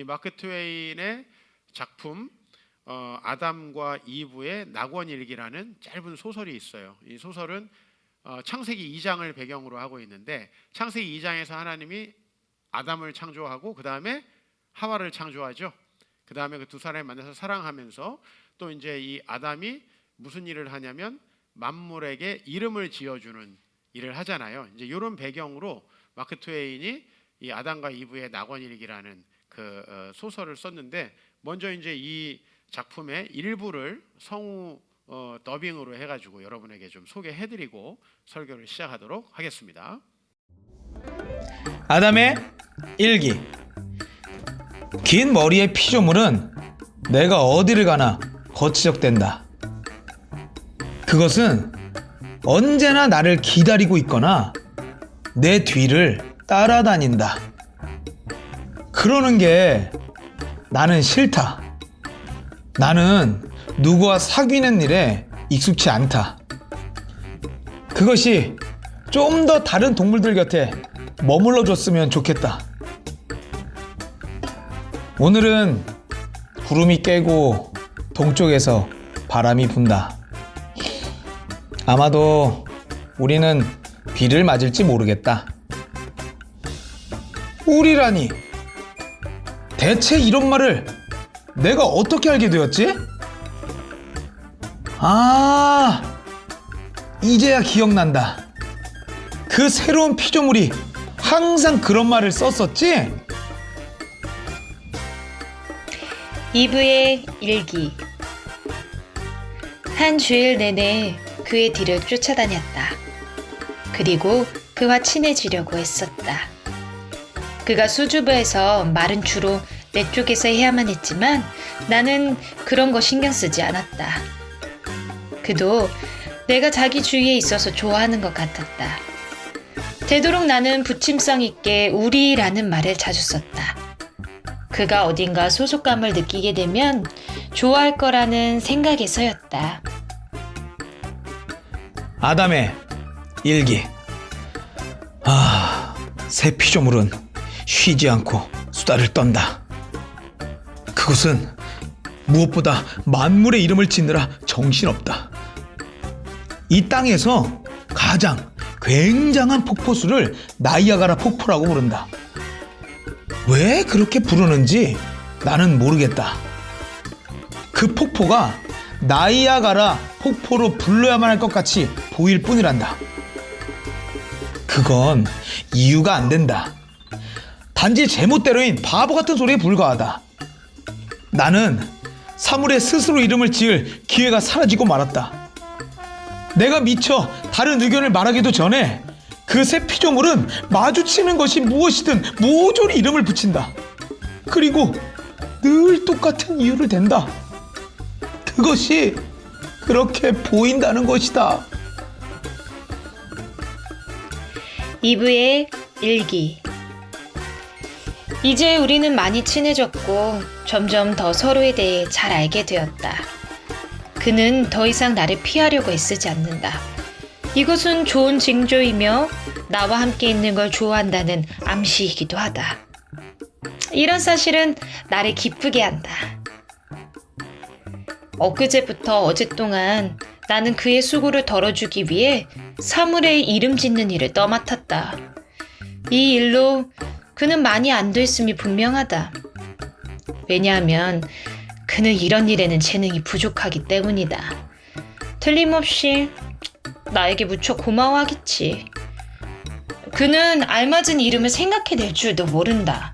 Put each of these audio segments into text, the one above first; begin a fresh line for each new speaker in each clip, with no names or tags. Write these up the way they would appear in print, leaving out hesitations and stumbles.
이 마크 트웨인의 작품 아담과 이브의 낙원일기라는 짧은 소설이 있어요. 이 소설은 창세기 2장을 배경으로 하고 있는데, 창세기 2장에서 하나님이 아담을 창조하고 그 다음에 하와를 창조하죠. 그 다음에 그 두 사람이 만나서 사랑하면서 또 이제 이 아담이 무슨 일을 하냐면 만물에게 이름을 지어주는 일을 하잖아요. 이제 이런 배경으로 마크 트웨인이 이 아담과 이브의 낙원일기라는 그 소설을 썼는데, 먼저 이제 이 작품의 일부를 성우 더빙으로 해가지고 여러분에게 좀 소개해드리고 설교를 시작하도록 하겠습니다.
아담의 일기. 긴 머리의 피조물은 내가 어디를 가나 거치적댄다. 그것은 언제나 나를 기다리고 있거나 내 뒤를 따라다닌다. 그러는 게 나는 싫다. 나는 누구와 사귀는 일에 익숙치 않다. 그것이 좀 더 다른 동물들 곁에 머물러 줬으면 좋겠다. 오늘은 구름이 깨고 동쪽에서 바람이 분다. 아마도 우리는 비를 맞을지 모르겠다. 우리라니, 대체 이런 말을 내가 어떻게 알게 되었지? 이제야 기억난다. 그 새로운 피조물이 항상 그런 말을 썼었지?
이브의 일기. 한 주일 내내 그의 뒤를 쫓아다녔다. 그리고 그와 친해지려고 했었다. 그가 수줍어해서 말은 주로 내 쪽에서 해야만 했지만 나는 그런 거 신경 쓰지 않았다. 그도 내가 자기 주위에 있어서 좋아하는 것 같았다. 되도록 나는 부침성 있게 우리라는 말을 자주 썼다. 그가 어딘가 소속감을 느끼게 되면 좋아할 거라는 생각에서였다.
아담의 일기. 새 피조물은 쉬지 않고 수다를 떤다. 그것은 무엇보다 만물의 이름을 짓느라 정신없다. 이 땅에서 가장 굉장한 폭포수를 나이아가라 폭포라고 부른다. 왜 그렇게 부르는지 나는 모르겠다. 그 폭포가 나이아가라 폭포로 불러야만 할 것 같이 보일 뿐이란다. 그건 이유가 안 된다. 단지 제멋대로인 바보 같은 소리에 불과하다. 나는 사물에 스스로 이름을 지을 기회가 사라지고 말았다. 내가 미처 다른 의견을 말하기도 전에 그 새 피조물은 마주치는 것이 무엇이든 모조리 이름을 붙인다. 그리고 늘 똑같은 이유를 댄다. 그것이 그렇게 보인다는 것이다.
이브의 일기. 이제 우리는 많이 친해졌고 점점 더 서로에 대해 잘 알게 되었다. 그는 더 이상 나를 피하려고 애쓰지 않는다. 이것은 좋은 징조이며 나와 함께 있는 걸 좋아한다는 암시이기도 하다. 이런 사실은 나를 기쁘게 한다. 엊그제부터 어제 동안 나는 그의 수고를 덜어주기 위해 사물의 이름 짓는 일을 떠맡았다. 이 일로 그는 많이 안도했음이 분명하다. 왜냐하면 그는 이런 일에는 재능이 부족하기 때문이다. 틀림없이 나에게 무척 고마워하겠지. 그는 알맞은 이름을 생각해낼 줄도 모른다.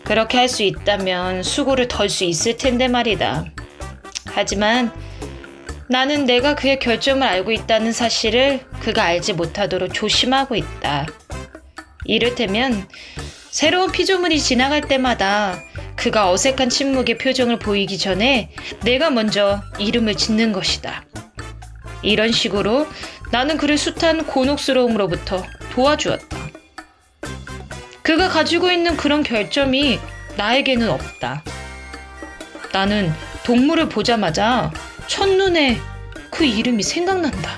그렇게 할 수 있다면 수고를 덜 수 있을 텐데 말이다. 하지만 나는 내가 그의 결점을 알고 있다는 사실을 그가 알지 못하도록 조심하고 있다. 이를테면 새로운 피조물이 지나갈 때마다 그가 어색한 침묵의 표정을 보이기 전에 내가 먼저 이름을 짓는 것이다. 이런 식으로 나는 그를 숱한 곤혹스러움으로부터 도와주었다. 그가 가지고 있는 그런 결점이 나에게는 없다. 나는 동물을 보자마자 첫눈에 그 이름이 생각난다.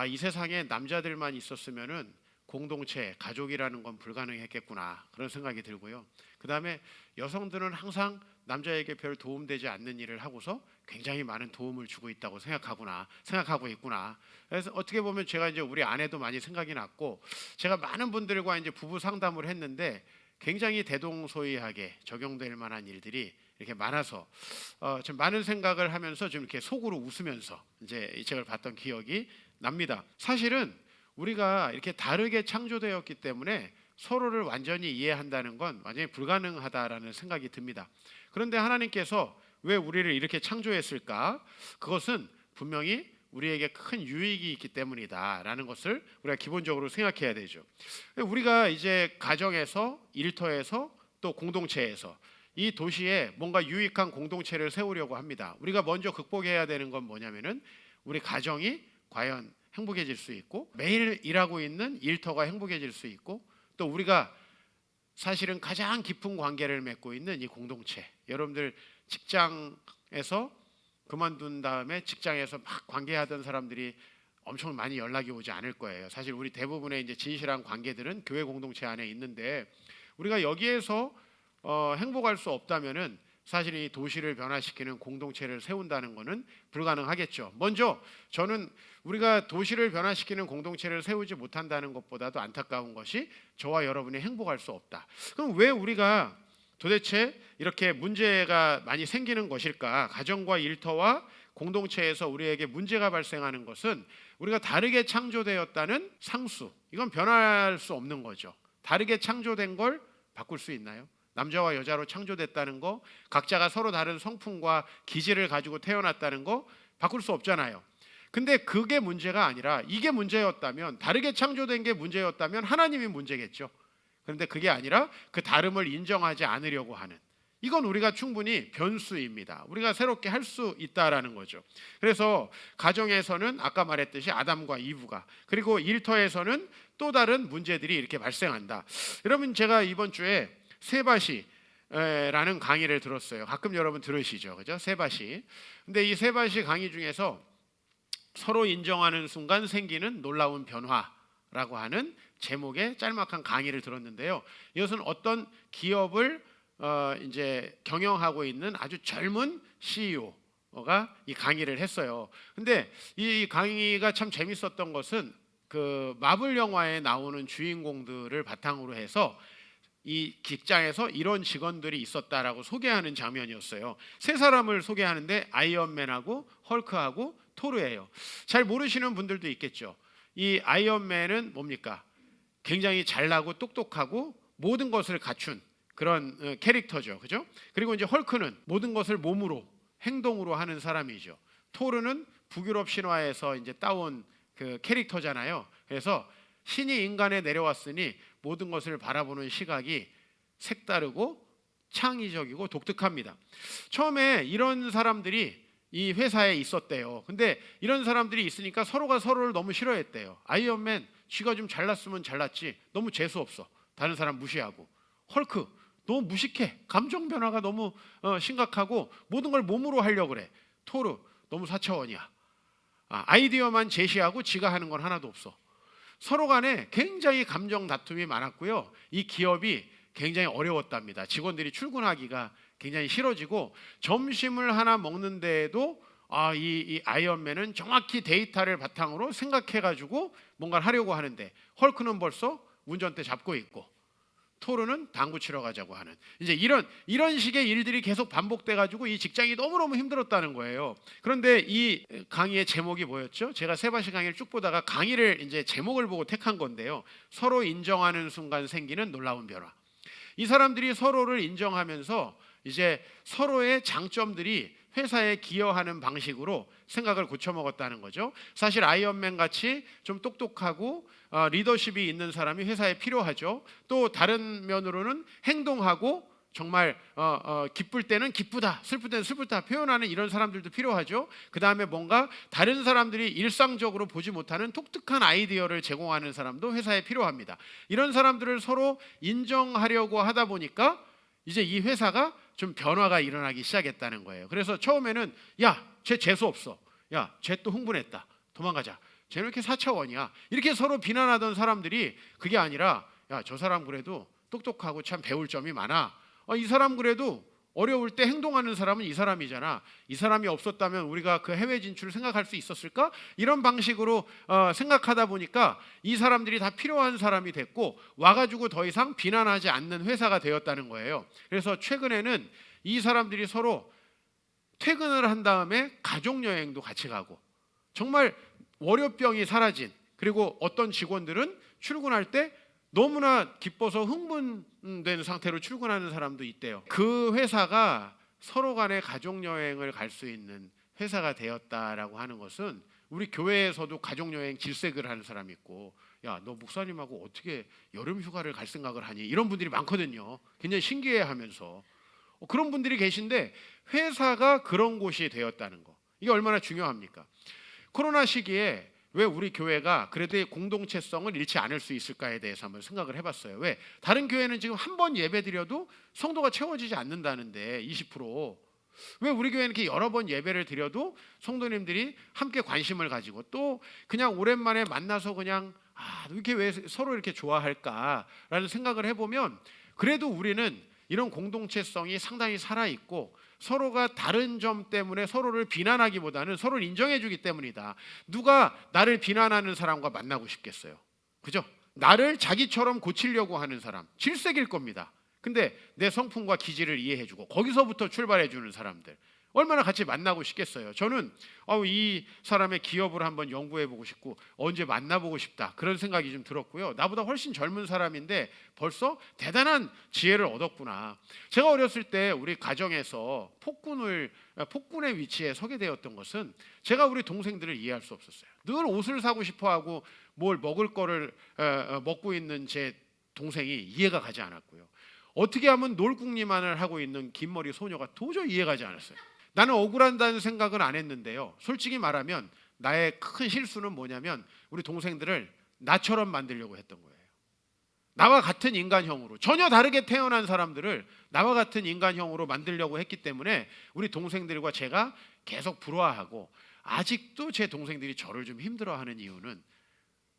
이 세상에 남자들만 있었으면은 공동체, 가족이라는 건 불가능했겠구나 그런 생각이 들고요. 그 다음에 여성들은 항상 남자에게 별 도움되지 않는 일을 하고서 굉장히 많은 도움을 주고 있다고 생각하고 있구나. 그래서 어떻게 보면 제가 이제 우리 아내도 많이 생각이 났고, 제가 많은 분들과 이제 부부 상담을 했는데 굉장히 대동소이하게 적용될 만한 일들이 이렇게 많아서 좀 많은 생각을 하면서 좀 이렇게 속으로 웃으면서 이제 이 책을 봤던 기억이 납니다. 사실은 우리가 이렇게 다르게 창조되었기 때문에 서로를 완전히 이해한다는 건 완전히 불가능하다라는 생각이 듭니다. 그런데 하나님께서 왜 우리를 이렇게 창조했을까? 그것은 분명히 우리에게 큰 유익이 있기 때문이다라는 것을 우리가 기본적으로 생각해야 되죠. 우리가 이제 가정에서, 일터에서, 또 공동체에서 이 도시에 뭔가 유익한 공동체를 세우려고 합니다. 우리가 먼저 극복해야 되는 건 뭐냐면은 우리 가정이 과연 행복해질 수 있고, 매일 일하고 있는 일터가 행복해질 수 있고, 또 우리가 사실은 가장 깊은 관계를 맺고 있는 이 공동체, 여러분들 직장에서 그만둔 다음에 직장에서 막 관계하던 사람들이 엄청 많이 연락이 오지 않을 거예요. 사실 우리 대부분의 이제 진실한 관계들은 교회 공동체 안에 있는데, 우리가 여기에서 행복할 수 없다면은 사실 이 도시를 변화시키는 공동체를 세운다는 것은 불가능하겠죠. 먼저 저는 우리가 도시를 변화시키는 공동체를 세우지 못한다는 것보다도 안타까운 것이 저와 여러분이 행복할 수 없다. 그럼 왜 우리가 도대체 이렇게 문제가 많이 생기는 것일까? 가정과 일터와 공동체에서 우리에게 문제가 발생하는 것은 우리가 다르게 창조되었다는 상수, 이건 변할 수 없는 거죠. 다르게 창조된 걸 바꿀 수 있나요? 남자와 여자로 창조됐다는 거, 각자가 서로 다른 성품과 기질을 가지고 태어났다는 거 바꿀 수 없잖아요. 근데 그게 문제가 아니라, 이게 문제였다면, 다르게 창조된 게 문제였다면 하나님이 문제겠죠. 그런데 그게 아니라 그 다름을 인정하지 않으려고 하는, 이건 우리가 충분히 변수입니다. 우리가 새롭게 할 수 있다라는 거죠. 그래서 가정에서는 아까 말했듯이 아담과 이브가, 그리고 일터에서는 또 다른 문제들이 이렇게 발생한다. 여러분, 제가 이번 주에 세바시라는 강의를 들었어요. 가끔 여러분 들으시죠, 그죠? 세바시. 근데 이 세바시 강의 중에서 서로 인정하는 순간 생기는 놀라운 변화라고 하는 제목의 짤막한 강의를 들었는데요. 이것은 어떤 기업을 이제 경영하고 있는 아주 젊은 CEO가 이 강의를 했어요. 근데 이 강의가 참 재밌었던 것은 그 마블 영화에 나오는 주인공들을 바탕으로 해서 이 직장에서 이런 직원들이 있었다라고 소개하는 장면이었어요. 세 사람을 소개하는데 아이언맨하고 헐크하고 토르예요. 잘 모르시는 분들도 있겠죠. 이 아이언맨은 뭡니까? 굉장히 잘나고 똑똑하고 모든 것을 갖춘 그런 캐릭터죠, 그죠? 그리고 이제 헐크는 모든 것을 몸으로, 행동으로 하는 사람이죠. 토르는 북유럽 신화에서 이제 따온 그 캐릭터잖아요. 그래서 신이 인간에 내려왔으니 모든 것을 바라보는 시각이 색다르고 창의적이고 독특합니다. 처음에 이런 사람들이 이 회사에 있었대요. 근데 이런 사람들이 있으니까 서로가 서로를 너무 싫어했대요. 아이언맨, 쥐가 좀 잘났으면 잘났지, 너무 재수없어, 다른 사람 무시하고. 헐크, 너무 무식해, 감정 변화가 너무 심각하고 모든 걸 몸으로 하려고 그래. 토르, 너무 사차원이야. 아이디어만 제시하고 지가 하는 건 하나도 없어. 서로 간에 굉장히 감정 다툼이 많았고요. 이 기업이 굉장히 어려웠답니다. 직원들이 출근하기가 굉장히 싫어지고, 점심을 하나 먹는 데에도 이 아이언맨은 정확히 데이터를 바탕으로 생각해가지고 뭔가를 하려고 하는데, 헐크는 벌써 운전대 잡고 있고, 토르는 당구 치러 가자고 하는, 이제 이런 식의 일들이 계속 반복돼가지고 이 직장이 너무너무 힘들었다는 거예요. 그런데 이 강의의 제목이 뭐였죠? 제가 세바시 강의를 쭉 보다가 강의를 이제 제목을 보고 택한 건데요. 서로 인정하는 순간 생기는 놀라운 변화. 이 사람들이 서로를 인정하면서 이제 서로의 장점들이 회사에 기여하는 방식으로 생각을 고쳐먹었다는 거죠. 사실 아이언맨 같이 좀 똑똑하고 리더십이 있는 사람이 회사에 필요하죠. 또 다른 면으로는 행동하고 정말 기쁠 때는 기쁘다, 슬플 때는 슬프다 표현하는 이런 사람들도 필요하죠. 그 다음에 뭔가 다른 사람들이 일상적으로 보지 못하는 독특한 아이디어를 제공하는 사람도 회사에 필요합니다. 이런 사람들을 서로 인정하려고 하다 보니까 이제 이 회사가 좀 변화가 일어나기 시작했다는 거예요. 그래서 처음에는 야, 쟤 재수 없어, 야, 쟤 또 흥분했다, 도망가자. 쟤는 왜 이렇게 4차원이야? 이렇게 서로 비난하던 사람들이 그게 아니라 야, 저 사람 그래도 똑똑하고 참 배울 점이 많아. 이 사람 그래도 어려울 때 행동하는 사람은 이 사람이잖아. 이 사람이 없었다면 우리가 그 해외 진출을 생각할 수 있었을까? 이런 방식으로 생각하다 보니까 이 사람들이 다 필요한 사람이 됐고 와가지고 더 이상 비난하지 않는 회사가 되었다는 거예요. 그래서 최근에는 이 사람들이 서로 퇴근을 한 다음에 가족여행도 같이 가고 정말 월요병이 사라진, 그리고 어떤 직원들은 출근할 때 너무나 기뻐서 흥분된 상태로 출근하는 사람도 있대요. 그 회사가 서로 간에 가족여행을 갈 수 있는 회사가 되었다라고 하는 것은 우리 교회에서도 가족여행 질색을 하는 사람이 있고 야, 너 목사님하고 어떻게 여름 휴가를 갈 생각을 하니? 이런 분들이 많거든요. 굉장히 신기해하면서 그런 분들이 계신데 회사가 그런 곳이 되었다는 거, 이게 얼마나 중요합니까? 코로나 시기에 왜 우리 교회가 그래도 공동체성을 잃지 않을 수 있을까에 대해서 한번 생각을 해봤어요. 왜? 다른 교회는 지금 한 번 예배 드려도 성도가 채워지지 않는다는데 20%. 왜 우리 교회는 이렇게 여러 번 예배를 드려도 성도님들이 함께 관심을 가지고 또 그냥 오랜만에 만나서 그냥 이렇게 왜 서로 이렇게 좋아할까라는 생각을 해보면 그래도 우리는 이런 공동체성이 상당히 살아있고 서로가 다른 점 때문에 서로를 비난하기보다는 서로를 인정해주기 때문이다. 누가 나를 비난하는 사람과 만나고 싶겠어요? 그죠? 나를 자기처럼 고치려고 하는 사람 질색일 겁니다. 근데 내 성품과 기질을 이해해주고 거기서부터 출발해주는 사람들 얼마나 같이 만나고 싶겠어요. 저는 이 사람의 기업을 한번 연구해보고 싶고 언제 만나보고 싶다, 그런 생각이 좀 들었고요. 나보다 훨씬 젊은 사람인데 벌써 대단한 지혜를 얻었구나. 제가 어렸을 때 우리 가정에서 폭군의 위치에 서게 되었던 것은 제가 우리 동생들을 이해할 수 없었어요. 늘 옷을 사고 싶어하고 뭘 먹을 거를 먹고 있는 제 동생이 이해가 가지 않았고요. 어떻게 하면 놀궁리만을 하고 있는 긴머리 소녀가 도저히 이해가지 않았어요. 나는 억울한다는 생각은 안 했는데요. 솔직히 말하면 나의 큰 실수는 뭐냐면 우리 동생들을 나처럼 만들려고 했던 거예요. 나와 같은 인간형으로, 전혀 다르게 태어난 사람들을 나와 같은 인간형으로 만들려고 했기 때문에 우리 동생들과 제가 계속 불화하고 아직도 제 동생들이 저를 좀 힘들어하는 이유는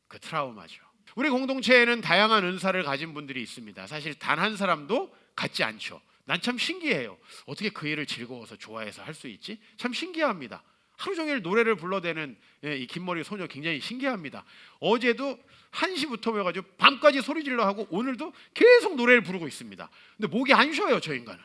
그 트라우마죠. 우리 공동체에는 다양한 은사를 가진 분들이 있습니다. 사실 단 한 사람도 같지 않죠. 난 참 신기해요. 어떻게 그 일을 즐거워서 좋아해서 할 수 있지? 참 신기합니다. 하루 종일 노래를 불러대는 이 긴머리 소녀 굉장히 신기합니다. 어제도 1시부터 해가지고 밤까지 소리 질러 하고 오늘도 계속 노래를 부르고 있습니다. 근데 목이 안 쉬어요, 저 인간은.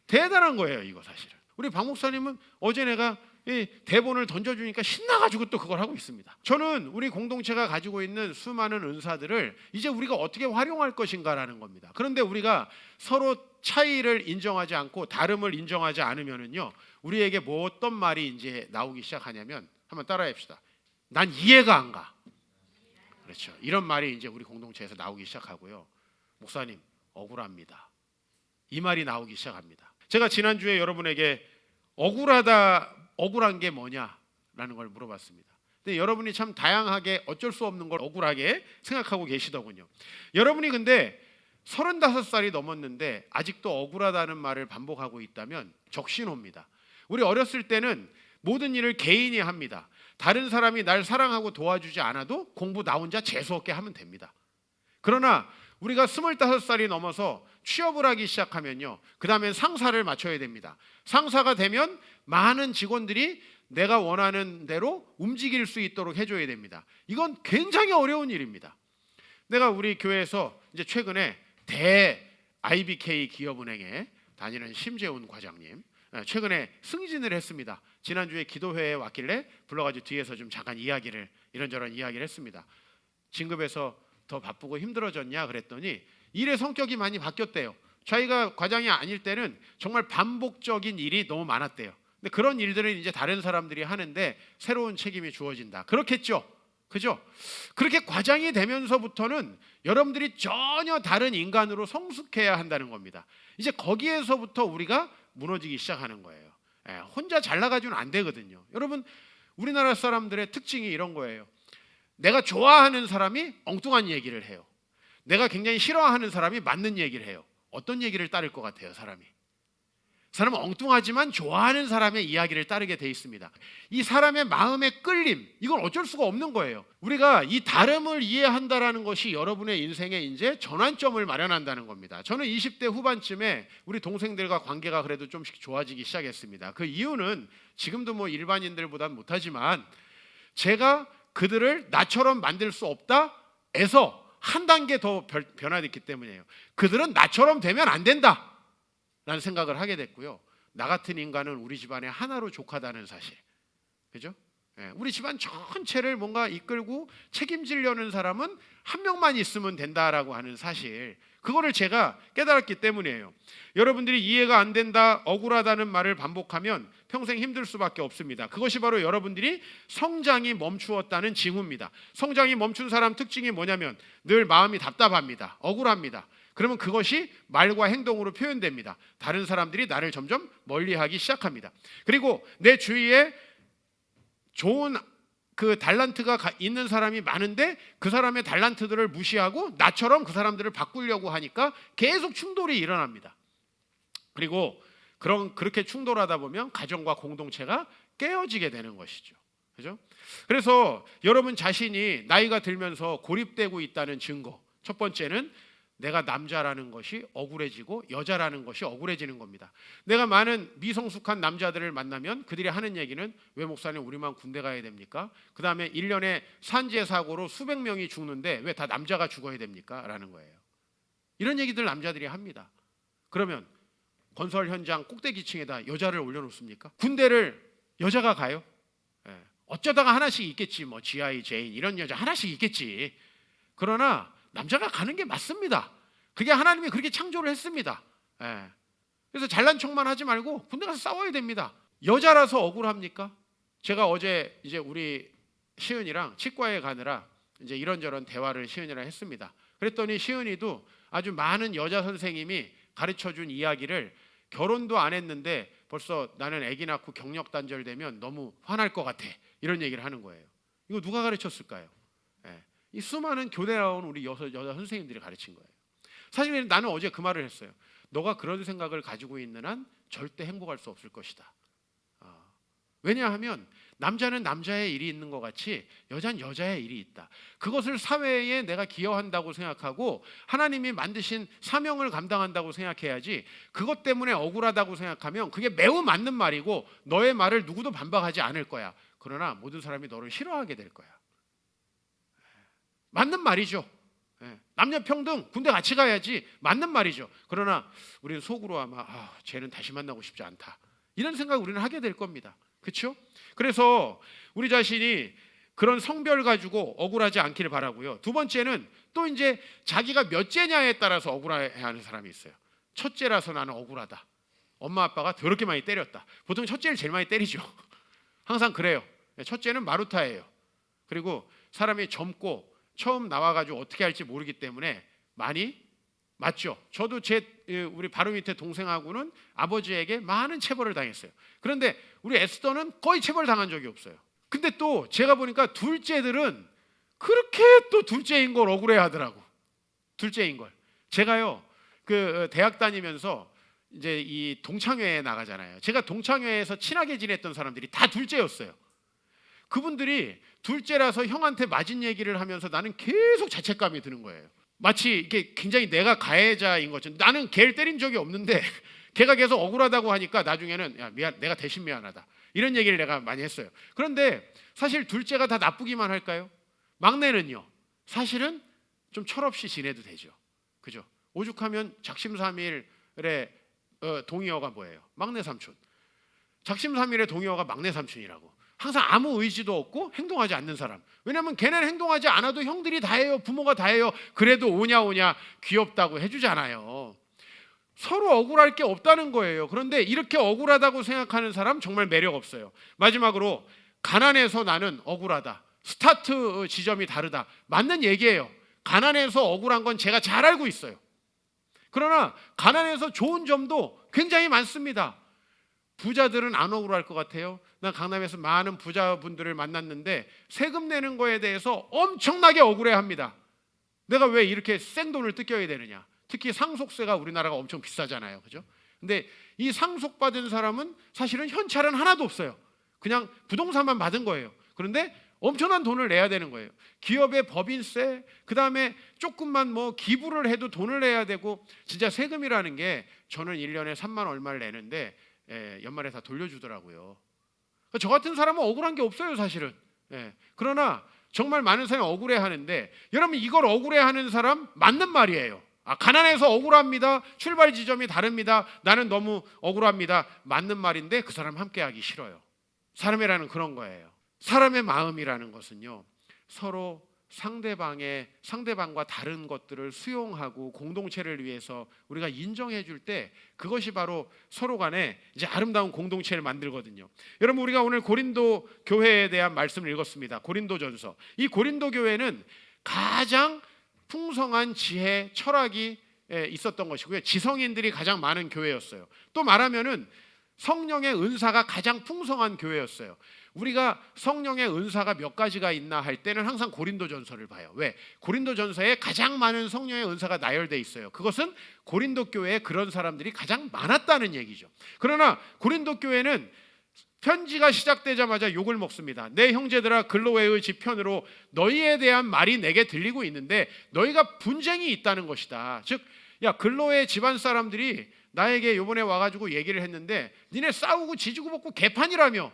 대단한 거예요, 이거 사실은. 우리 박 목사님은 어제 내가 이 대본을 던져주니까 신나가지고 또 그걸 하고 있습니다. 저는 우리 공동체가 가지고 있는 수많은 은사들을 이제 우리가 어떻게 활용할 것인가라는 겁니다. 그런데 우리가 서로 차이를 인정하지 않고 다름을 인정하지 않으면은요, 우리에게 뭐 어떤 말이 이제 나오기 시작하냐면, 한번 따라해봅시다. 난 이해가 안 가. 그렇죠. 이런 말이 이제 우리 공동체에서 나오기 시작하고요. 목사님, 억울합니다. 이 말이 나오기 시작합니다. 제가 지난주에 여러분에게 억울한 게 뭐냐라는 걸 물어봤습니다. 근데 여러분이 참 다양하게 어쩔 수 없는 걸 억울하게 생각하고 계시더군요. 여러분이 근데 35살이 넘었는데 아직도 억울하다는 말을 반복하고 있다면 적신호입니다. 우리 어렸을 때는 모든 일을 개인이 합니다. 다른 사람이 날 사랑하고 도와주지 않아도 공부 나 혼자 재수없게 하면 됩니다. 그러나 우리가 25살이 넘어서 취업을 하기 시작하면요, 그 다음엔 상사를 맞춰야 됩니다. 상사가 되면 많은 직원들이 내가 원하는 대로 움직일 수 있도록 해줘야 됩니다. 이건 굉장히 어려운 일입니다. 내가 우리 교회에서 이제 최근에 대 IBK 기업은행에 다니는 심재훈 과장님 최근에 승진을 했습니다. 지난주에 기도회에 왔길래 불러가지고 뒤에서 좀 잠깐 이런저런 이야기를 했습니다. 진급해서 더 바쁘고 힘들어졌냐 그랬더니 일의 성격이 많이 바뀌었대요. 자기가 과장이 아닐 때는 정말 반복적인 일이 너무 많았대요. 근데 그런 일들은 이제 다른 사람들이 하는데 새로운 책임이 주어진다. 그렇겠죠? 그죠? 그렇게 과장이 되면서부터는 여러분들이 전혀 다른 인간으로 성숙해야 한다는 겁니다. 이제 거기에서부터 우리가 무너지기 시작하는 거예요. 혼자 잘 나가지는 안 되거든요. 여러분, 우리나라 사람들의 특징이 이런 거예요. 내가 좋아하는 사람이 엉뚱한 얘기를 해요. 내가 굉장히 싫어하는 사람이 맞는 얘기를 해요. 어떤 얘기를 따를 것 같아요, 사람이? 사람은 엉뚱하지만 좋아하는 사람의 이야기를 따르게 돼 있습니다. 이 사람의 마음의 끌림, 이건 어쩔 수가 없는 거예요. 우리가 이 다름을 이해한다라는 것이 여러분의 인생에 이제 전환점을 마련한다는 겁니다. 저는 20대 후반쯤에 우리 동생들과 관계가 그래도 좀씩 좋아지기 시작했습니다. 그 이유는 지금도 뭐 일반인들보다는 못하지만 제가 그들을 나처럼 만들 수 없다 에서 한 단계 더 변화됐기 때문이에요. 그들은 나처럼 되면 안 된다 라는 생각을 하게 됐고요. 나 같은 인간은 우리 집안의 하나로 족하다는 사실, 그죠? 우리 집안 전체를 뭔가 이끌고 책임지려는 사람은 한 명만 있으면 된다라고 하는 사실, 그거를 제가 깨달았기 때문이에요. 여러분들이 이해가 안 된다, 억울하다는 말을 반복하면 평생 힘들 수밖에 없습니다. 그것이 바로 여러분들이 성장이 멈추었다는 징후입니다. 성장이 멈춘 사람 특징이 뭐냐면 늘 마음이 답답합니다. 억울합니다. 그러면 그것이 말과 행동으로 표현됩니다. 다른 사람들이 나를 점점 멀리하기 시작합니다. 그리고 내 주위에 좋은 그 달란트가 있는 사람이 많은데 그 사람의 달란트들을 무시하고 나처럼 그 사람들을 바꾸려고 하니까 계속 충돌이 일어납니다. 그리고 그렇게 충돌하다 보면 가정과 공동체가 깨어지게 되는 것이죠. 그죠? 그래서 여러분 자신이 나이가 들면서 고립되고 있다는 증거, 첫 번째는 내가 남자라는 것이 억울해지고 여자라는 것이 억울해지는 겁니다. 내가 많은 미성숙한 남자들을 만나면 그들이 하는 얘기는 왜 목사님 우리만 군대 가야 됩니까? 그 다음에 1년에 산재 사고로 수백 명이 죽는데 왜 다 남자가 죽어야 됩니까? 라는 거예요. 이런 얘기들 남자들이 합니다. 그러면 건설 현장 꼭대기층에다 여자를 올려놓습니까? 군대를 여자가 가요? 어쩌다가 하나씩 있겠지. 뭐 GI, 제인 이런 여자 하나씩 있겠지. 그러나 남자가 가는 게 맞습니다. 그게 하나님이 그렇게 창조를 했습니다. 그래서 잘난 척만 하지 말고 군대 가서 싸워야 됩니다. 여자라서 억울합니까? 제가 어제 이제 우리 시은이랑 치과에 가느라 이제 이런저런 대화를 시은이랑 했습니다. 그랬더니 시은이도 아주 많은 여자 선생님이 가르쳐준 이야기를 결혼도 안 했는데 벌써 나는 아기 낳고 경력 단절되면 너무 화날 것 같아. 이런 얘기를 하는 거예요. 이거 누가 가르쳤을까요? 이 수많은 교대 나온 우리 여자 선생님들이 가르친 거예요. 사실 나는 어제 그 말을 했어요. 너가 그런 생각을 가지고 있는 한 절대 행복할 수 없을 것이다. 왜냐하면 남자는 남자의 일이 있는 것 같이 여자는 여자의 일이 있다. 그것을 사회에 내가 기여한다고 생각하고 하나님이 만드신 사명을 감당한다고 생각해야지, 그것 때문에 억울하다고 생각하면 그게 매우 맞는 말이고 너의 말을 누구도 반박하지 않을 거야. 그러나 모든 사람이 너를 싫어하게 될 거야. 맞는 말이죠. 남녀 평등, 군대 같이 가야지, 맞는 말이죠. 그러나 우리는 속으로 아마 쟤는 다시 만나고 싶지 않다, 이런 생각 우리는 하게 될 겁니다. 그렇죠? 그래서 우리 자신이 그런 성별 가지고 억울하지 않기를 바라고요. 두 번째는 또 이제 자기가 몇째냐에 따라서 억울해하는 사람이 있어요. 첫째라서 나는 억울하다. 엄마 아빠가 더럽게 많이 때렸다. 보통 첫째를 제일 많이 때리죠. 항상 그래요. 첫째는 마루타예요. 그리고 사람이 젊고 처음 나와가지고 어떻게 할지 모르기 때문에 많이 맞죠. 저도 우리 바로 밑에 동생하고는 아버지에게 많은 체벌을 당했어요. 그런데 우리 에스더는 거의 체벌 당한 적이 없어요. 근데 또 제가 보니까 둘째들은 그렇게 또 둘째인 걸 억울해하더라고. 둘째인 걸. 제가요 그 대학 다니면서 이제 이 동창회에 나가잖아요. 제가 동창회에서 친하게 지냈던 사람들이 다 둘째였어요. 그분들이 둘째라서 형한테 맞은 얘기를 하면서 나는 계속 자책감이 드는 거예요. 마치 이게 굉장히 내가 가해자인 것처럼. 나는 걔를 때린 적이 없는데 걔가 계속 억울하다고 하니까 나중에는 야 미안, 내가 대신 미안하다, 이런 얘기를 내가 많이 했어요. 그런데 사실 둘째가 다 나쁘기만 할까요? 막내는요 사실은 좀 철없이 지내도 되죠. 그죠? 오죽하면 작심삼일의 동의어가 뭐예요? 막내 삼촌. 작심삼일의 동의어가 막내 삼촌이라고. 항상 아무 의지도 없고 행동하지 않는 사람. 왜냐하면 걔네는 행동하지 않아도 형들이 다 해요, 부모가 다 해요. 그래도 오냐 귀엽다고 해주잖아요. 서로 억울할 게 없다는 거예요. 그런데 이렇게 억울하다고 생각하는 사람 정말 매력 없어요. 마지막으로 가난해서 나는 억울하다. 스타트 지점이 다르다. 맞는 얘기예요. 가난해서 억울한 건 제가 잘 알고 있어요. 그러나 가난해서 좋은 점도 굉장히 많습니다. 부자들은 안 억울할 것 같아요. 난 강남에서 많은 부자분들을 만났는데 세금 내는 거에 대해서 엄청나게 억울해합니다. 내가 왜 이렇게 생돈을 뜯겨야 되느냐. 특히 상속세가 우리나라가 엄청 비싸잖아요. 그죠? 근데 이 상속받은 사람은 사실은 현찰은 하나도 없어요. 그냥 부동산만 받은 거예요. 그런데 엄청난 돈을 내야 되는 거예요. 기업의 법인세, 그 다음에 조금만 뭐 기부를 해도 돈을 내야 되고, 진짜 세금이라는 게 저는 1년에 3만 얼마를 내는데 연말에 다 돌려주더라고요. 저 같은 사람은 억울한 게 없어요, 사실은. 그러나 정말 많은 사람이 억울해하는데, 여러분 이걸 억울해하는 사람 맞는 말이에요. 가난해서 억울합니다. 출발 지점이 다릅니다. 나는 너무 억울합니다. 맞는 말인데 그 사람 함께하기 싫어요. 사람이라는 그런 거예요. 사람의 마음이라는 것은요, 서로 상대방과 다른 것들을 수용하고 공동체를 위해서 우리가 인정해 줄 때, 그것이 바로 서로 간에 이제 아름다운 공동체를 만들거든요. 여러분, 우리가 오늘 고린도 교회에 대한 말씀을 읽었습니다. 고린도전서. 이 고린도 교회는 가장 풍성한 지혜, 철학이 있었던 것이고요. 지성인들이 가장 많은 교회였어요. 또 말하면은 성령의 은사가 가장 풍성한 교회였어요. 우리가 성령의 은사가 몇 가지가 있나 할 때는 항상 고린도전서를 봐요. 왜? 고린도전서에 가장 많은 성령의 은사가 나열돼 있어요. 그것은 고린도 교회에 그런 사람들이 가장 많았다는 얘기죠. 그러나 고린도 교회는 편지가 시작되자마자 욕을 먹습니다. 내 형제들아, 글로웨의 지편으로 너희에 대한 말이 내게 들리고 있는데 너희가 분쟁이 있다는 것이다. 즉, 야, 글로웨 집안 사람들이 나에게 요번에 와가지고 얘기를 했는데, 니네 싸우고 지지고 볶고 개판이라며.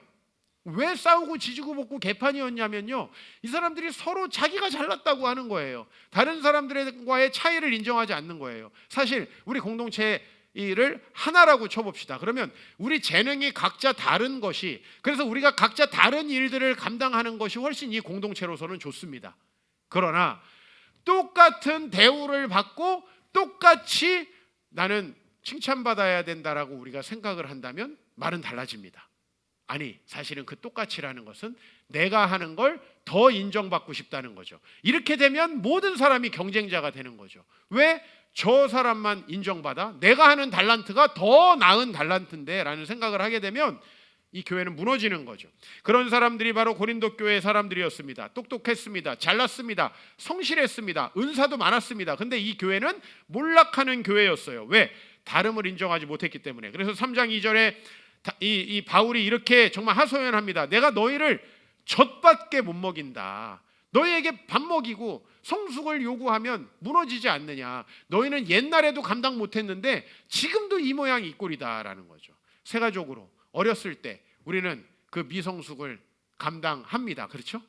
왜 싸우고 지지고 볶고 개판이었냐면요, 이 사람들이 서로 자기가 잘났다고 하는 거예요. 다른 사람들과의 차이를 인정하지 않는 거예요. 사실 우리 공동체를 하나라고 쳐봅시다. 그러면 우리 재능이 각자 다른 것이, 그래서 우리가 각자 다른 일들을 감당하는 것이 훨씬 이 공동체로서는 좋습니다. 그러나 똑같은 대우를 받고 똑같이 나는 칭찬받아야 된다라고 우리가 생각을 한다면 말은 달라집니다. 아니, 사실은 그 똑같이라는 것은 내가 하는 걸 더 인정받고 싶다는 거죠. 이렇게 되면 모든 사람이 경쟁자가 되는 거죠. 왜? 저 사람만 인정받아? 내가 하는 달란트가 더 나은 달란트인데 라는 생각을 하게 되면 이 교회는 무너지는 거죠. 그런 사람들이 바로 고린도 교회의 사람들이었습니다. 똑똑했습니다. 잘났습니다. 성실했습니다. 은사도 많았습니다. 근데 이 교회는 몰락하는 교회였어요. 왜? 다름을 인정하지 못했기 때문에. 그래서 3장 2절에 이 바울이 이렇게 정말 하소연합니다. 내가 너희를 젖밖에 못 먹인다. 너희에게 밥 먹이고 성숙을 요구하면 무너지지 않느냐. 너희는 옛날에도 감당 못했는데 지금도 이 모양 이 꼴이다라는 거죠. 세가족으로 어렸을 때 우리는 그 미성숙을 감당합니다. 그렇죠?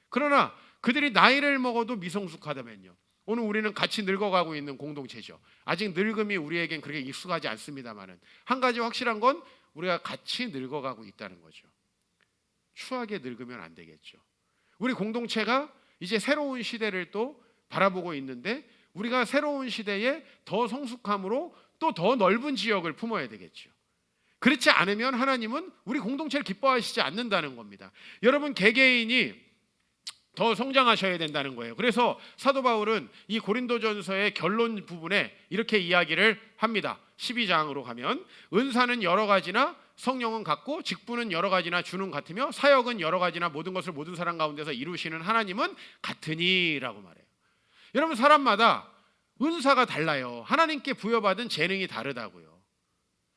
그러나 그들이 나이를 먹어도 미성숙하다면요, 오늘 우리는 같이 늙어가고 있는 공동체죠. 아직 늙음이 우리에겐 그렇게 익숙하지 않습니다만은 한 가지 확실한 건 우리가 같이 늙어가고 있다는 거죠. 추하게 늙으면 안 되겠죠. 우리 공동체가 이제 새로운 시대를 또 바라보고 있는데, 우리가 새로운 시대에 더 성숙함으로 또 더 넓은 지역을 품어야 되겠죠. 그렇지 않으면 하나님은 우리 공동체를 기뻐하시지 않는다는 겁니다. 여러분, 개개인이 더 성장하셔야 된다는 거예요. 그래서 사도 바울은 이 고린도전서의 결론 부분에 이렇게 이야기를 합니다. 12장으로 가면, 은사는 여러 가지나 성령은 같고 직분은 여러 가지나 주는 같으며 사역은 여러 가지나 모든 것을 모든 사람 가운데서 이루시는 하나님은 같으니라고 말해요. 여러분, 사람마다 은사가 달라요. 하나님께 부여받은 재능이 다르다고요.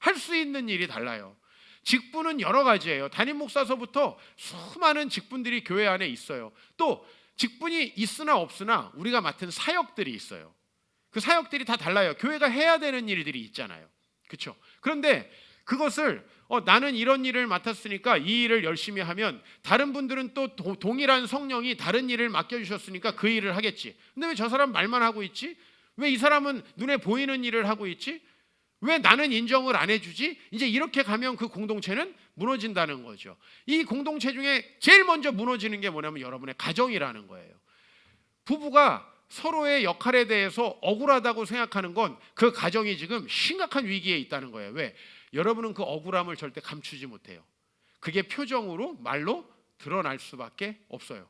할 수 있는 일이 달라요. 직분은 여러 가지예요. 담임 목사서부터 수많은 직분들이 교회 안에 있어요. 또 직분이 있으나 없으나 우리가 맡은 사역들이 있어요. 그 사역들이 다 달라요. 교회가 해야 되는 일들이 있잖아요. 그렇죠? 그런데 그것을 나는 이런 일을 맡았으니까 이 일을 열심히 하면 다른 분들은 또 동일한 성령이 다른 일을 맡겨주셨으니까 그 일을 하겠지. 근데 왜 저 사람 말만 하고 있지? 왜 이 사람은 눈에 보이는 일을 하고 있지? 왜 나는 인정을 안 해주지? 이제 이렇게 가면 그 공동체는 무너진다는 거죠. 이 공동체 중에 제일 먼저 무너지는 게 뭐냐면 여러분의 가정이라는 거예요. 부부가 서로의 역할에 대해서 억울하다고 생각하는 건 그 가정이 지금 심각한 위기에 있다는 거예요. 왜? 여러분은 그 억울함을 절대 감추지 못해요. 그게 표정으로, 말로 드러날 수밖에 없어요.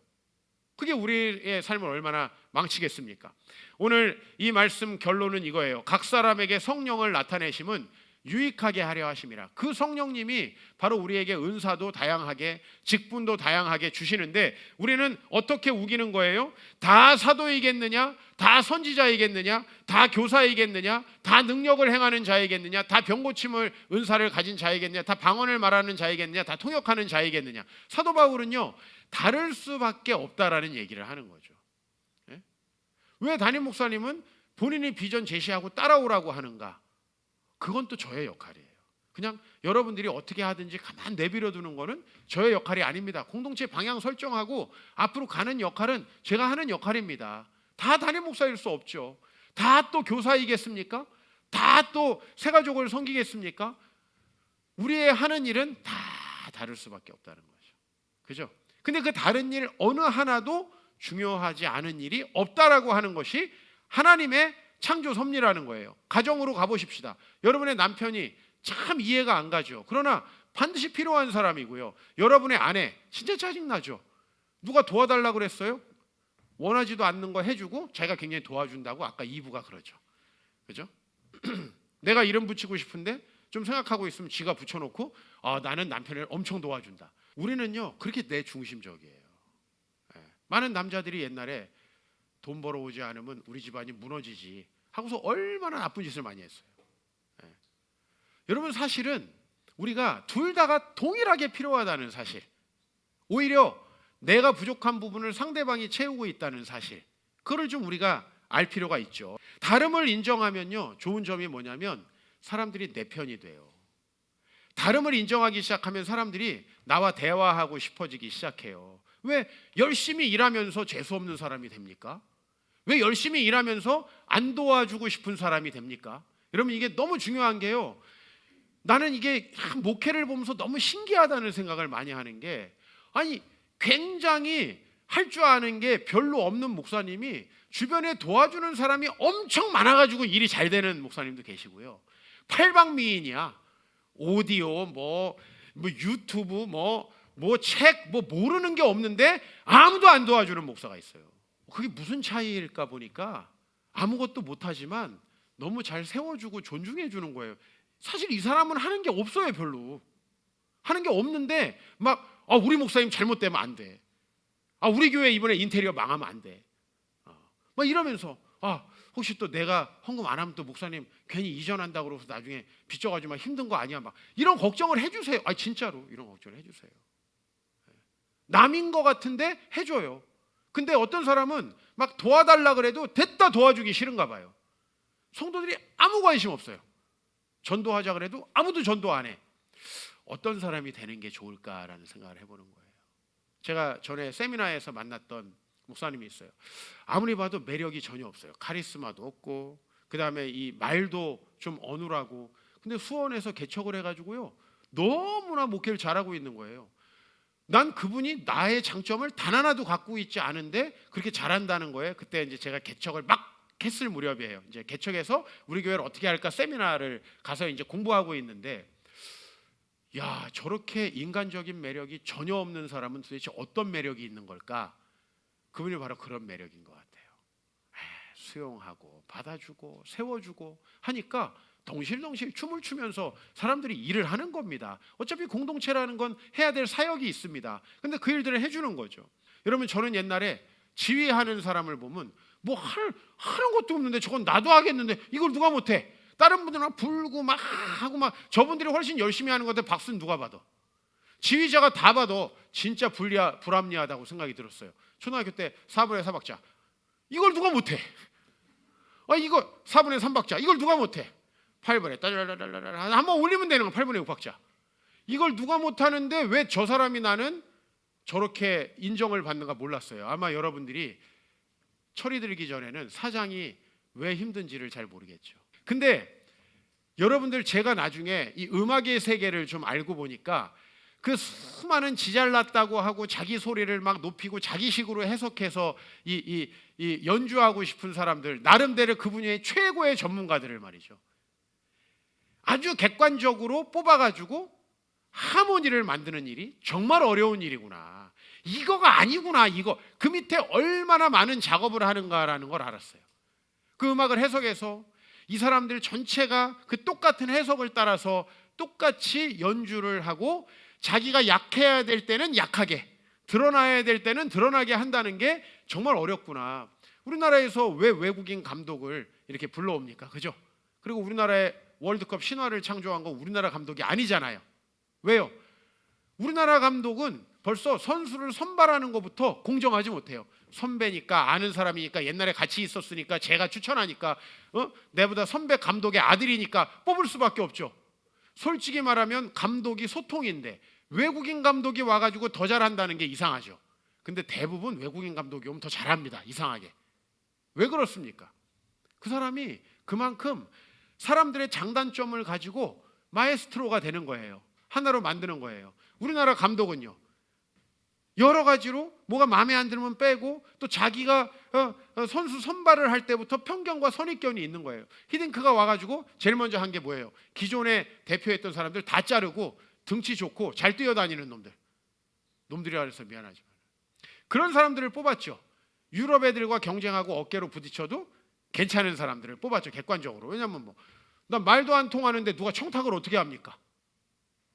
그게 우리의 삶을 얼마나 망치겠습니까? 오늘 이 말씀 결론은 이거예요. 각 사람에게 성령을 나타내심은 유익하게 하려 하심이라. 그 성령님이 바로 우리에게 은사도 다양하게, 직분도 다양하게 주시는데 우리는 어떻게 우기는 거예요? 다 사도이겠느냐? 다 선지자이겠느냐? 다 교사이겠느냐? 다 능력을 행하는 자이겠느냐? 다 병고침을 은사를 가진 자이겠느냐? 다 방언을 말하는 자이겠느냐? 다 통역하는 자이겠느냐? 사도 바울은요, 다를 수밖에 없다라는 얘기를 하는 거죠. 예? 왜 담임 목사님은 본인이 비전 제시하고 따라오라고 하는가? 그건 또 저의 역할이에요. 그냥 여러분들이 어떻게 하든지 가만 내버려 두는 거는 저의 역할이 아닙니다. 공동체 방향 설정하고 앞으로 가는 역할은 제가 하는 역할입니다. 다 담임 목사일 수 없죠. 다 또 교사이겠습니까? 다 또 새가족을 섬기겠습니까? 우리의 하는 일은 다 다를 수밖에 없다는 거죠. 그죠? 근데 그 다른 일 어느 하나도 중요하지 않은 일이 없다라고 하는 것이 하나님의 창조 섭리라는 거예요. 가정으로 가보십시다. 여러분의 남편이 참 이해가 안 가죠. 그러나 반드시 필요한 사람이고요. 여러분의 아내 진짜 짜증나죠. 누가 도와달라고 그랬어요? 원하지도 않는 거 해주고 자기가 굉장히 도와준다고 아까 이브가 그러죠. 그죠? 내가 이름 붙이고 싶은데 좀 생각하고 있으면 지가 붙여놓고 나는 남편을 엄청 도와준다. 우리는요 그렇게 내 중심적이에요. 많은 남자들이 옛날에 돈 벌어오지 않으면 우리 집안이 무너지지 하고서 얼마나 나쁜 짓을 많이 했어요. 여러분 사실은 우리가 둘 다가 동일하게 필요하다는 사실, 오히려 내가 부족한 부분을 상대방이 채우고 있다는 사실, 그걸 좀 우리가 알 필요가 있죠. 다름을 인정하면요 좋은 점이 뭐냐면 사람들이 내 편이 돼요. 다름을 인정하기 시작하면 사람들이 나와 대화하고 싶어지기 시작해요. 왜 열심히 일하면서 재수없는 사람이 됩니까? 왜 열심히 일하면서 안 도와주고 싶은 사람이 됩니까? 여러분 이게 너무 중요한 게요. 나는 이게 목회를 보면서 너무 신기하다는 생각을 많이 하는 게, 아니 굉장히 할 줄 아는 게 별로 없는 목사님이 주변에 도와주는 사람이 엄청 많아가지고 일이 잘 되는 목사님도 계시고요. 팔방미인이야. 오디오 뭐 유튜브 뭐 책 모르는 게 없는데 아무도 안 도와주는 목사가 있어요. 그게 무슨 차이일까 보니까 아무것도 못하지만 너무 잘 세워주고 존중해 주는 거예요. 사실 이 사람은 하는 게 없어요. 별로 하는 게 없는데 막 우리 목사님 잘못되면 안 돼. 우리 교회 이번에 인테리어 망하면 안 돼. 막 이러면서 혹시 또 내가 헌금 안 하면 또 목사님 괜히 이전한다고 그러서 나중에 빚져가지고 막 힘든 거 아니야? 막 이런 걱정을 해주세요. 진짜로 이런 걱정을 해주세요. 남인 것 같은데 해줘요. 근데 어떤 사람은 막 도와달라 그래도 됐다 도와주기 싫은가 봐요. 성도들이 아무 관심 없어요. 전도하자 그래도 아무도 전도 안 해. 어떤 사람이 되는 게 좋을까라는 생각을 해보는 거예요. 제가 전에 세미나에서 만났던 목사님이 있어요. 아무리 봐도 매력이 전혀 없어요. 카리스마도 없고 그 다음에 이 말도 좀 어눌하고, 근데 수원에서 개척을 해가지고요 너무나 목회를 잘하고 있는 거예요. 난 그분이 나의 장점을 단 하나도 갖고 있지 않은데 그렇게 잘한다는 거예요. 그때 이제 제가 개척을 막 했을 무렵이에요. 이제 개척해서 우리 교회를 어떻게 할까 세미나를 가서 이제 공부하고 있는데, 야 저렇게 인간적인 매력이 전혀 없는 사람은 도대체 어떤 매력이 있는 걸까? 그분이 바로 그런 매력인 것 같아요. 수용하고 받아주고 세워주고 하니까 덩실덩실 춤을 추면서 사람들이 일을 하는 겁니다. 어차피 공동체라는 건 해야 될 사역이 있습니다. 근데 그 일들을 해주는 거죠. 여러분 저는 옛날에 지휘하는 사람을 보면 뭐 하는 것도 없는데 저건 나도 하겠는데 이걸 누가 못해? 다른 분들은 막 불고 막 하고 막 저분들이 훨씬 열심히 하는 건데 박수는 누가 받아? 지휘자가 다 봐도 진짜 불합리하다고 생각이 들었어요. 초등학교 때 4분의 4박자 이걸 누가 못해? 이거 4분의 3박자 이걸 누가 못해? 8분의 따라라라라 한번 올리면 되는 거 8분의 6박자 이걸 누가 못하는데 왜 저 사람이 나는 저렇게 인정을 받는가 몰랐어요. 아마 여러분들이 철이 들기 전에는 사장이 왜 힘든지를 잘 모르겠죠. 근데 여러분들 제가 나중에 이 음악의 세계를 좀 알고 보니까 그 수많은 지잘났다고 하고 자기 소리를 막 높이고 자기식으로 해석해서 이 연주하고 싶은 사람들 나름대로 그분이 최고의 전문가들을 말이죠. 아주 객관적으로 뽑아가지고 하모니를 만드는 일이 정말 어려운 일이구나. 이거가 아니구나. 이거 그 밑에 얼마나 많은 작업을 하는가라는 걸 알았어요. 그 음악을 해석해서 이 사람들 전체가 그 똑같은 해석을 따라서 똑같이 연주를 하고 자기가 약해야 될 때는 약하게, 드러나야 될 때는 드러나게 한다는 게 정말 어렵구나. 우리나라에서 왜 외국인 감독을 이렇게 불러옵니까? 그죠? 그리고 우리나라의 월드컵 신화를 창조한 건 우리나라 감독이 아니잖아요. 왜요? 우리나라 감독은 벌써 선수를 선발하는 것부터 공정하지 못해요. 선배니까, 아는 사람이니까, 옛날에 같이 있었으니까, 제가 추천하니까, 내보다 선배 감독의 아들이니까 뽑을 수밖에 없죠. 솔직히 말하면 감독이 소통인데 외국인 감독이 와가지고 더 잘한다는 게 이상하죠. 근데 대부분 외국인 감독이 오면 더 잘합니다. 이상하게. 왜 그렇습니까? 그 사람이 그만큼 사람들의 장단점을 가지고 마에스트로가 되는 거예요. 하나로 만드는 거예요. 우리나라 감독은요, 여러 가지로 뭐가 마음에 안 들면 빼고, 또 자기가 선수 선발을 할 때부터 편견과 선입견이 있는 거예요. 히딩크가 와가지고 제일 먼저 한 게 뭐예요? 기존에 대표했던 사람들 다 자르고 등치 좋고 잘 뛰어다니는 놈들이라 해서 미안하지만 그런 사람들을 뽑았죠. 유럽 애들과 경쟁하고 어깨로 부딪혀도 괜찮은 사람들을 뽑았죠. 객관적으로. 왜냐면 나 말도 안 통하는데 누가 청탁을 어떻게 합니까?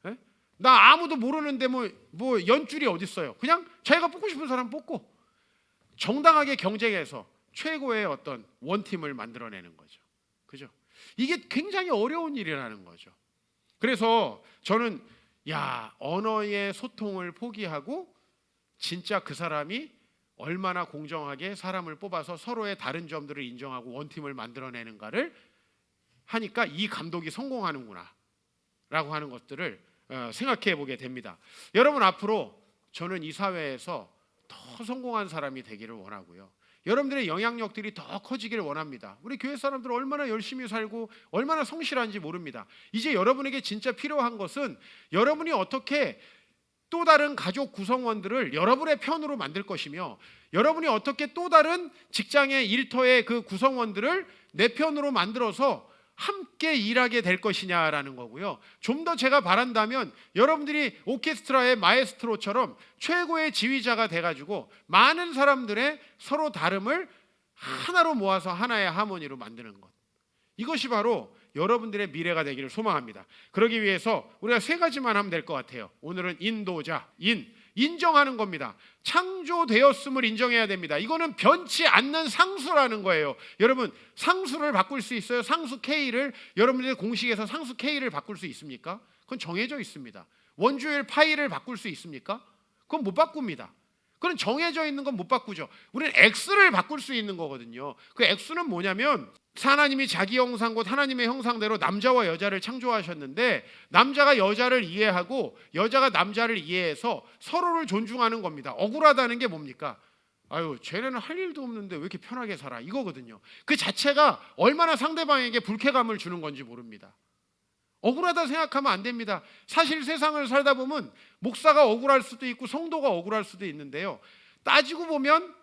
에? 나 아무도 모르는데 뭐 연줄이 어디 있어요? 그냥 자기가 뽑고 싶은 사람 뽑고 정당하게 경쟁해서 최고의 어떤 원팀을 만들어내는 거죠. 그죠? 이게 굉장히 어려운 일이라는 거죠. 그래서 저는 언어의 소통을 포기하고 진짜 그 사람이 얼마나 공정하게 사람을 뽑아서 서로의 다른 점들을 인정하고 원팀을 만들어내는가를 하니까 이 감독이 성공하는구나 라고 하는 것들을 생각해 보게 됩니다. 여러분, 앞으로 저는 이 사회에서 더 성공한 사람이 되기를 원하고요. 여러분들의 영향력들이 더 커지기를 원합니다. 우리 교회 사람들 얼마나 열심히 살고 얼마나 성실한지 모릅니다. 이제 여러분에게 진짜 필요한 것은 여러분이 어떻게 또 다른 가족 구성원들을 여러분의 편으로 만들 것이며, 여러분이 어떻게 또 다른 직장의 일터의 그 구성원들을 내 편으로 만들어서 함께 일하게 될 것이냐라는 거고요. 좀 더 제가 바란다면 여러분들이 오케스트라의 마에스트로처럼 최고의 지휘자가 돼가지고 많은 사람들의 서로 다름을 하나로 모아서 하나의 하모니로 만드는 것, 이것이 바로 여러분들의 미래가 되기를 소망합니다. 그러기 위해서 우리가 세 가지만 하면 될 것 같아요. 오늘은 인도자, 인정하는 겁니다. 창조되었음을 인정해야 됩니다. 이거는 변치 않는 상수라는 거예요. 여러분, 상수를 바꿀 수 있어요? 상수 K를 여러분들의 공식에서 상수 K를 바꿀 수 있습니까? 그건 정해져 있습니다. 원주율 파이를 바꿀 수 있습니까? 그건 못 바꿉니다. 그건 정해져 있는 건 못 바꾸죠. 우리는 X를 바꿀 수 있는 거거든요. 그 X는 뭐냐면, 하나님이 자기 형상 곧 하나님의 형상대로 남자와 여자를 창조하셨는데 남자가 여자를 이해하고 여자가 남자를 이해해서 서로를 존중하는 겁니다. 억울하다는 게 뭡니까? 아유, 쟤네는 할 일도 없는데 왜 이렇게 편하게 살아? 이거거든요. 그 자체가 얼마나 상대방에게 불쾌감을 주는 건지 모릅니다. 억울하다 생각하면 안 됩니다. 사실 세상을 살다 보면 목사가 억울할 수도 있고 성도가 억울할 수도 있는데요, 따지고 보면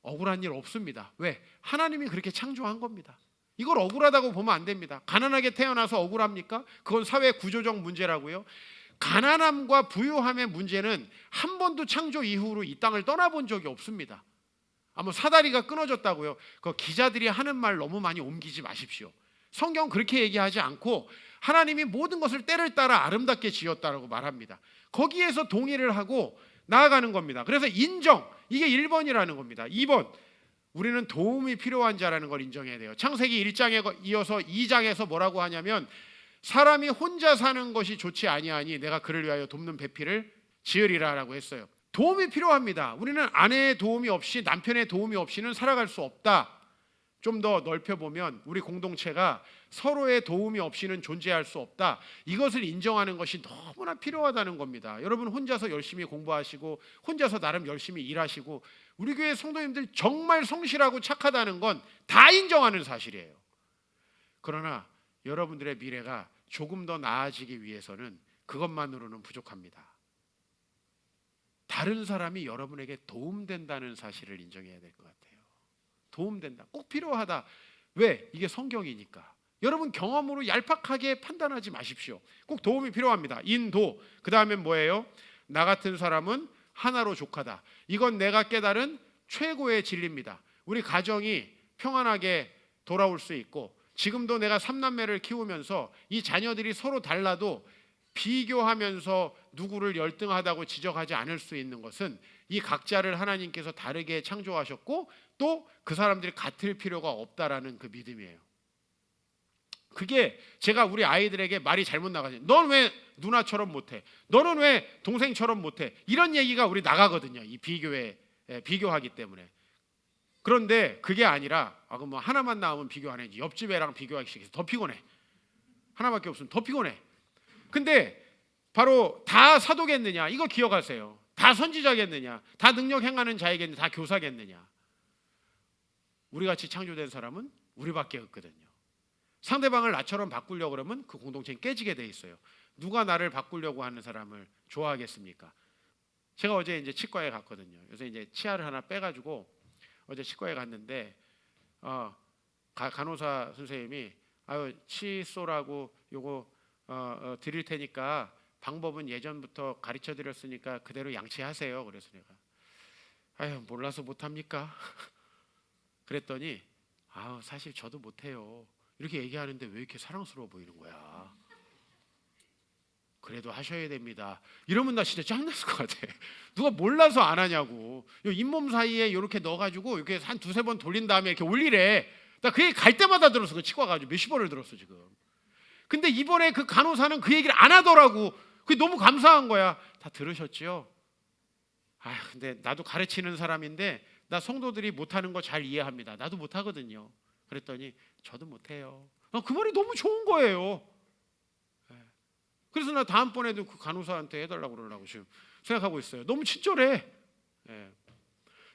억울한 일 없습니다. 왜? 하나님이 그렇게 창조한 겁니다. 이걸 억울하다고 보면 안 됩니다. 가난하게 태어나서 억울합니까? 그건 사회 구조적 문제라고요. 가난함과 부유함의 문제는 한 번도 창조 이후로 이 땅을 떠나본 적이 없습니다. 사다리가 끊어졌다고요. 그 기자들이 하는 말 너무 많이 옮기지 마십시오. 성경 그렇게 얘기하지 않고 하나님이 모든 것을 때를 따라 아름답게 지었다라고 말합니다. 거기에서 동의를 하고 나아가는 겁니다. 그래서 인정, 이게 1번이라는 겁니다. 2번, 우리는 도움이 필요한 자라는 걸 인정해야 돼요. 창세기 1장에 이어서 2장에서 뭐라고 하냐면, 사람이 혼자 사는 것이 좋지 아니하니 내가 그를 위하여 돕는 배필을 지으리라라고 했어요. 도움이 필요합니다. 우리는 아내의 도움이 없이, 남편의 도움이 없이는 살아갈 수 없다. 좀 더 넓혀보면 우리 공동체가 서로의 도움이 없이는 존재할 수 없다. 이것을 인정하는 것이 너무나 필요하다는 겁니다. 여러분, 혼자서 열심히 공부하시고 혼자서 나름 열심히 일하시고 우리 교회 성도님들 정말 성실하고 착하다는 건 다 인정하는 사실이에요. 그러나 여러분들의 미래가 조금 더 나아지기 위해서는 그것만으로는 부족합니다. 다른 사람이 여러분에게 도움된다는 사실을 인정해야 될 것 같아요. 도움된다, 꼭 필요하다. 왜? 이게 성경이니까. 여러분, 경험으로 얄팍하게 판단하지 마십시오. 꼭 도움이 필요합니다. 인도. 그 다음엔 뭐예요? 나 같은 사람은 하나로 족하다. 이건 내가 깨달은 최고의 진리입니다. 우리 가정이 평안하게 돌아올 수 있고 지금도 내가 삼남매를 키우면서 이 자녀들이 서로 달라도 비교하면서 누구를 열등하다고 지적하지 않을 수 있는 것은 이 각자를 하나님께서 다르게 창조하셨고 또 그 사람들이 같을 필요가 없다라는 그 믿음이에요. 그게 제가 우리 아이들에게 말이 잘못 나가지. 넌 왜 누나처럼 못해? 너는 왜 동생처럼 못해? 이런 얘기가 우리 나가거든요. 이 비교하기 때문에. 그런데 그게 아니라 그럼 뭐 하나만 나오면 비교 안 해야지. 옆집 애랑 비교하기 시작해서 더 피곤해. 하나밖에 없으면 더 피곤해. 근데 바로 다 사도겠느냐? 이거 기억하세요. 다 선지자겠느냐? 다 능력 행하는 자이겠느냐? 다 교사겠느냐? 우리같이 창조된 사람은 우리밖에 없거든요. 상대방을 나처럼 바꾸려고 그러면 그 공동체는 깨지게 돼 있어요. 누가 나를 바꾸려고 하는 사람을 좋아하겠습니까? 제가 어제 이제 치과에 갔거든요. 요새 이제 치아를 하나 빼가지고 어제 치과에 갔는데 간호사 선생님이 칫솔하고 요거 드릴 테니까 방법은 예전부터 가르쳐 드렸으니까 그대로 양치하세요. 그래서 내가 몰라서 못합니까? 그랬더니 사실 저도 못해요. 이렇게 얘기하는데 왜 이렇게 사랑스러워 보이는 거야? 그래도 하셔야 됩니다. 이러면 나 진짜 짱났을 것 같아. 누가 몰라서 안 하냐고. 요 잇몸 사이에 이렇게 넣어가지고 이렇게 한 두세 번 돌린 다음에 이렇게 올리래. 나 그 얘기 갈 때마다 들었어. 그 치과 가지고 몇십 번을 들었어 지금. 근데 이번에 그 간호사는 그 얘기를 안 하더라고. 그게 너무 감사한 거야. 다 들으셨죠? 근데 나도 가르치는 사람인데 나 성도들이 못하는 거 잘 이해합니다. 나도 못하거든요. 그랬더니 저도 못해요. 그 말이 너무 좋은 거예요. 그래서 나 다음번에도 그 간호사한테 해달라고 그러려고 지금 생각하고 있어요. 너무 친절해.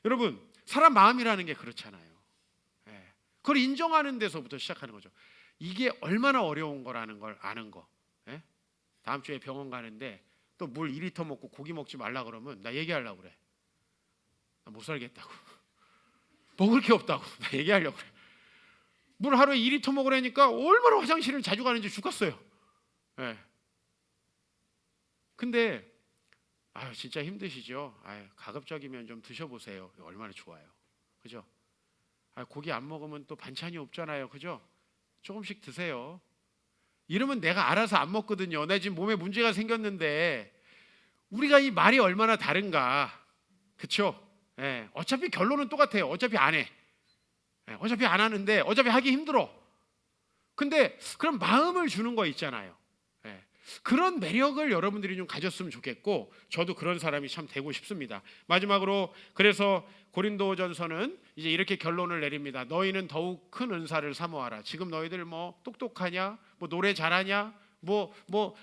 여러분 사람 마음이라는 게 그렇잖아요. 그걸 인정하는 데서부터 시작하는 거죠. 이게 얼마나 어려운 거라는 걸 아는 거. 다음 주에 병원 가는데 또 물 2리터 먹고 고기 먹지 말라 그러면 나 얘기하려고 그래. 나 못 살겠다고. 먹을 게 없다고. 나 얘기하려고 그래. 물 하루에 2리터 먹으라니까 얼마나 화장실을 자주 가는지 죽겠어요. 근데 진짜 힘드시죠? 가급적이면 좀 드셔보세요. 얼마나 좋아요. 그죠? 고기 안 먹으면 또 반찬이 없잖아요. 그죠? 조금씩 드세요. 이러면 내가 알아서 안 먹거든요. 나 지금 몸에 문제가 생겼는데 우리가 이 말이 얼마나 다른가. 그렇죠? 어차피 결론은 똑같아요. 어차피 안 해. 어차피 안 하는데 어차피 하기 힘들어. 근데 그런 마음을 주는 거 있잖아요. 그런 매력을 여러분들이 좀 가졌으면 좋겠고 저도 그런 사람이 참 되고 싶습니다. 마지막으로 그래서 고린도전서는 이제 이렇게 결론을 내립니다. 너희는 더욱 큰 은사를 사모하라. 지금 너희들 뭐 똑똑하냐? 뭐 노래 잘하냐? 뭐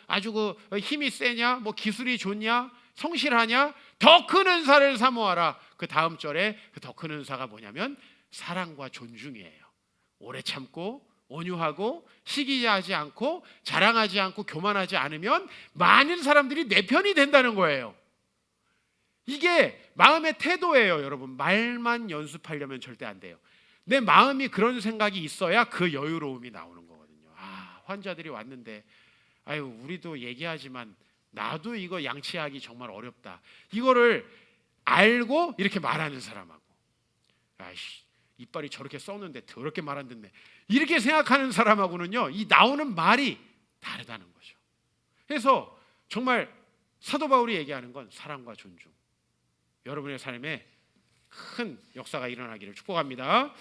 아주 그 힘이 세냐? 뭐 기술이 좋냐? 성실하냐? 더 큰 은사를 사모하라. 그 다음 절에 그 더 큰 은사가 뭐냐면 사랑과 존중이에요. 오래 참고 온유하고 시기하지 않고 자랑하지 않고 교만하지 않으면 많은 사람들이 내 편이 된다는 거예요. 이게 마음의 태도예요. 여러분 말만 연습하려면 절대 안 돼요. 내 마음이 그런 생각이 있어야 그 여유로움이 나오는 거거든요. 환자들이 왔는데 우리도 얘기하지만 나도 이거 양치하기 정말 어렵다. 이거를 알고 이렇게 말하는 사람하고 이빨이 저렇게 썼는데 더럽게 말 안 듣네. 이렇게 생각하는 사람하고는요, 이 나오는 말이 다르다는 거죠. 그래서 정말 사도 바울이 얘기하는 건 사랑과 존중. 여러분의 삶에 큰 역사가 일어나기를 축복합니다.